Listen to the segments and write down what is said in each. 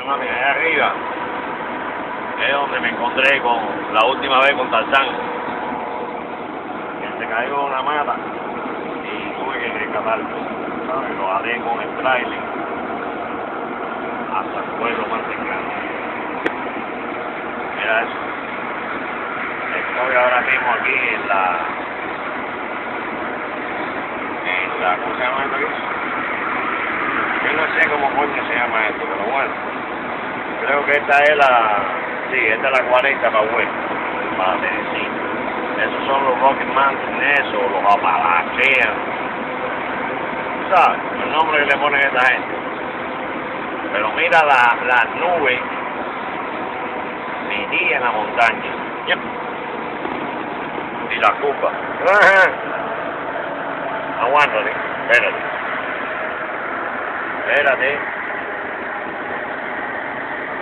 Bueno, mami, allá arriba es donde me encontré con la última vez con Tarzán, que se cayó en una mata y tuve que rescatarlo, ¿sabes? Lo jalé con el trailer hasta el pueblo más cercano. Mira eso. Estoy ahora mismo aquí en la ¿cómo se llama esto aquí? Yo no sé cómo coño se llama esto, pero bueno, creo que esta es esta es la 40 para Hueco, para Tennessee. Esos son los Rocky Mountains, eso, los Appalachian, ¿sabes? El nombre que le ponen a esta gente. Pero mira las nubes metidas en la montaña. Yep. Y la cupa. Aguántate, espérate.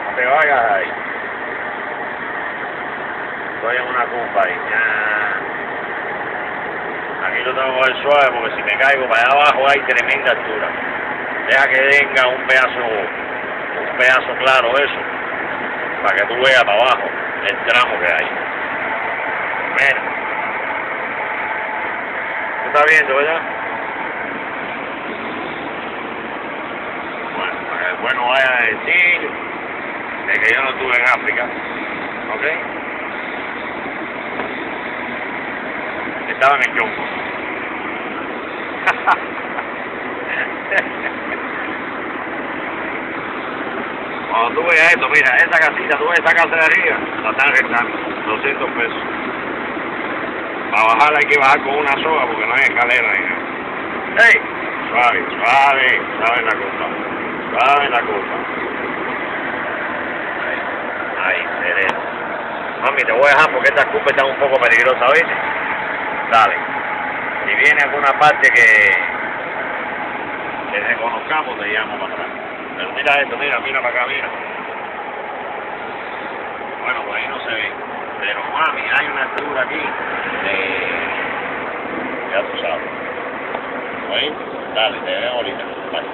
No te vayas ahí. Estoy en una cupa ahí. Aquí lo tengo que coger suave porque si me caigo para allá abajo hay tremenda altura. Deja que venga un pedazo claro eso, para que tú veas para abajo el tramo que hay. Mira. ¿Tú estás viendo, verdad? Bueno, para que después no vaya a decir de que yo no estuve en África, ¿ok? Estaba en el Yonko. Cuando tú veas esto, mira, esa casita, tú ves esa casa de arriba, la están rentando, 200 pesos. Para bajarla hay que bajar con una soga porque no hay escalera ni nada. ¡Ey! Suave la cosa. Ahí, sereno. Mami, te voy a dejar porque estas curvas están un poco peligrosas, ¿viste? Dale. Si viene alguna parte que reconozcamos, te llamo para atrás. Pero mira esto, mira para acá, mira. Bueno, por ahí no se ve. Pero mami, hay una altura aquí ya tú sabes. ¿Oí? Dale, te veo ahorita. Bye.